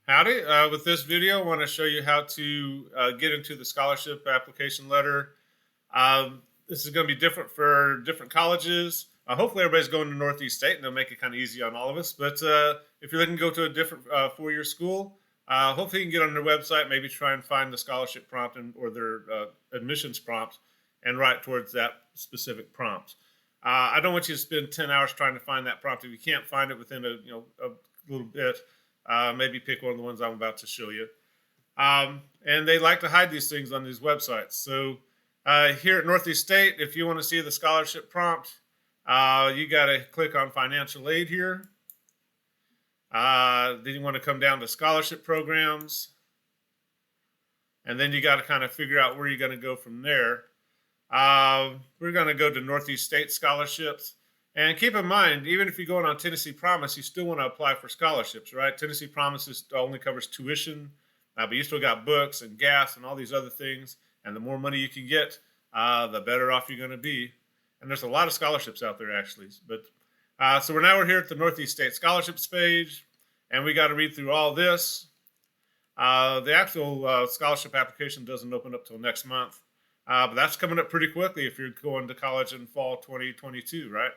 Howdy. With this video, I want to show you how to get into the scholarship application letter. This is going to be different for different colleges. Hopefully, everybody's going to Northeast State, and they'll make it kind of easy on all of us. But if you're looking to go to a different four-year school, hopefully you can get on their website, maybe try and find the scholarship prompt or their admissions prompt, and write towards that specific prompt. I don't want you to spend 10 hours trying to find that prompt. If you can't find it within a little bit, maybe pick one of the ones I'm about to show you. And they like to hide these things on these websites. So here at Northeast State, if you want to see the scholarship prompt, you got to click on financial aid here. Then you want to come down to scholarship programs. And then you got to kind of figure out where you're going to go from there. We're going to go to Northeast State scholarships. And keep in mind, even if you're going on Tennessee Promise, you still want to apply for scholarships, right? Tennessee Promise only covers tuition, but you still got books and gas and all these other things. And the more money you can get, the better off you're going to be. And there's a lot of scholarships out there, actually. But so we're here at the Northeast State scholarships page, and we got to read through all this. The actual scholarship application doesn't open up till next month, but that's coming up pretty quickly if you're going to college in fall 2022, right?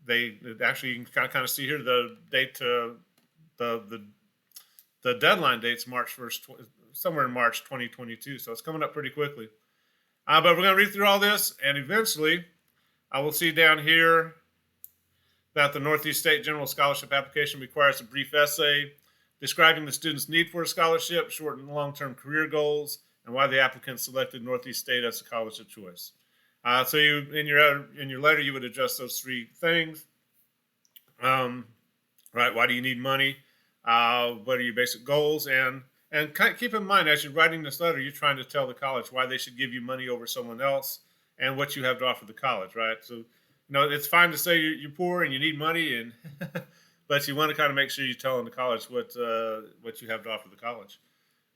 They actually, you can kind of see here the date the deadline date's March 1st, somewhere in March 2022. So it's coming up pretty quickly. But we're going to read through all this, and eventually I will see down here that the Northeast State General Scholarship application requires a brief essay describing the student's need for a scholarship, short and long-term career goals, and why the applicant selected Northeast State as a college of choice. So you in your letter you would address those three things. Right? Why do you need money? What are your basic goals? And keep in mind, as you're writing this letter, you're trying to tell the college why they should give you money over someone else and what you have to offer the college, right? So, it's fine to say you're poor and you need money, and but you want to kind of make sure you're telling the college what you have to offer the college,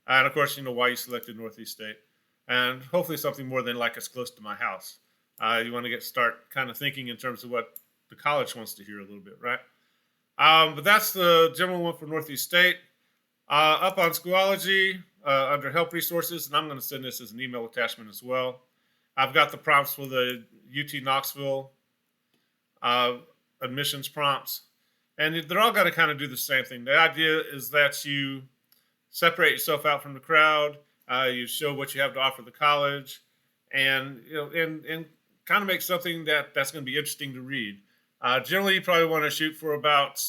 and of course, why you selected Northeast State, and hopefully something more than like it's close to my house. You want to start kind of thinking in terms of what the college wants to hear a little bit, right? But that's the general one for Northeast State. Up on Schoology, under Help Resources, and I'm going to send this as an email attachment as well. I've got the prompts for the UT Knoxville admissions prompts, and they're all going to kind of do the same thing. The idea is that you separate yourself out from the crowd, you show what you have to offer the college, and and kind of make something that's going to be interesting to read. Generally, you probably want to shoot for about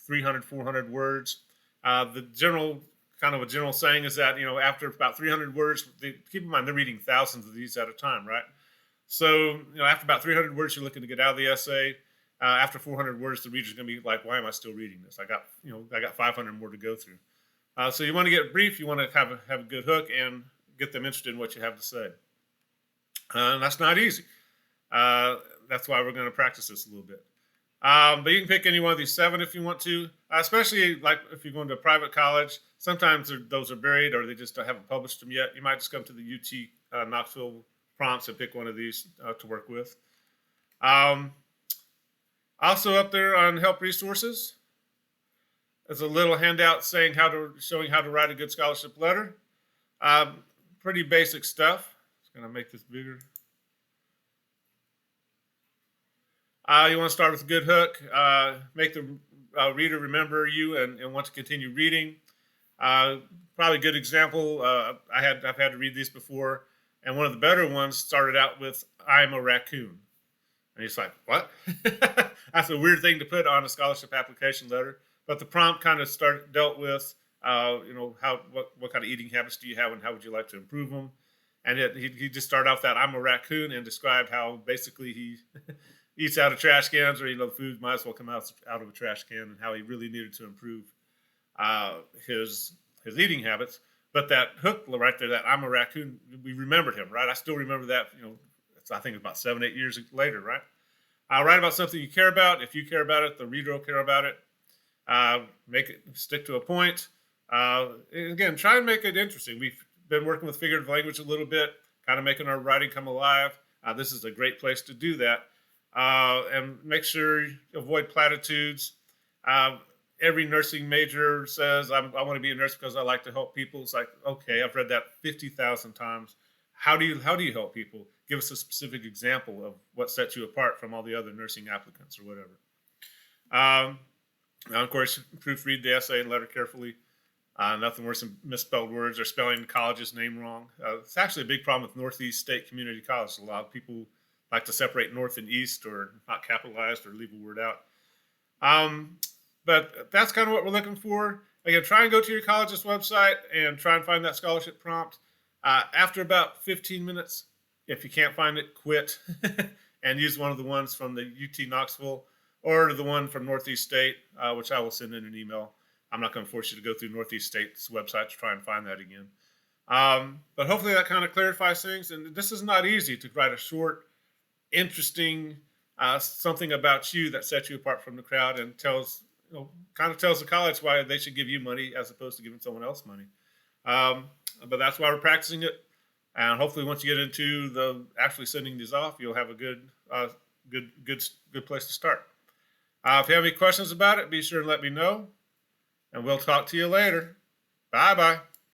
300, 400 words. The general saying is that after about 300 words, keep in mind they're reading thousands of these at a time, right? So after about 300 words, you're looking to get out of the essay. After 400 words, the reader's going to be like, "Why am I still reading this? I got 500 more to go through." So you want to get brief. You want to have a good hook and get them interested in what you have to say. And that's not easy. That's why we're going to practice this a little bit. But you can pick any one of these 7 if you want to, especially like if you're going to a private college. Sometimes those are buried or they just haven't published them yet. You might just come to the UT Knoxville prompts and pick one of these to work with. Also up there on Help Resources, there's a little handout showing how to write a good scholarship letter. Pretty basic stuff. Just going to make this bigger. You want to start with a good hook, make the reader remember you and want to continue reading. Probably a good example, I've had to read these before, and one of the better ones started out with, "I'm a raccoon." And he's like, "What?" That's a weird thing to put on a scholarship application letter, but the prompt kind of dealt with, what kind of eating habits do you have and how would you like to improve them? And he just started off that "I'm a raccoon" and described how basically he eats out of trash cans, or the food might as well come out of a trash can, and how he really needed to improve his eating habits. But that hook right there, that "I'm a raccoon," we remembered him, right? I still remember that. I think it's about 7-8 years later, right? Write about something you care about. If you care about it, the reader will care about it. Make it stick to a point. Again, try and make it interesting. We've been working with figurative language a little bit, kind of making our writing come alive. This is a great place to do that. And make sure you avoid platitudes. every nursing major says, I want to be a nurse because I like to help people. It's like, okay, I've read that 50,000 times. How do you help people? Give us a specific example of what sets you apart from all the other nursing applicants or whatever. Um, Now, of course, proofread the essay and letter carefully. Nothing worse than misspelled words or spelling the college's name wrong. It's actually a big problem with Northeast State Community College. A lot of people like to separate North and East or not capitalized or leave a word out. Um, but that's kind of what we're looking for. Again, try and go to your college's website and try and find that scholarship prompt. After about 15 minutes, if you can't find it, quit and use one of the ones from the UT Knoxville or the one from Northeast State, which I will send in an email. I'm not going to force you to go through Northeast State's website to try and find that again. But hopefully that kind of clarifies things. And this is not easy to write a short, interesting something about you that sets you apart from the crowd and kind of tells the college why they should give you money as opposed to giving someone else money. But that's why we're practicing it. And hopefully once you get into the actually sending these off, you'll have a good place to start. If you have any questions about it, be sure to let me know. And we'll talk to you later. Bye-bye.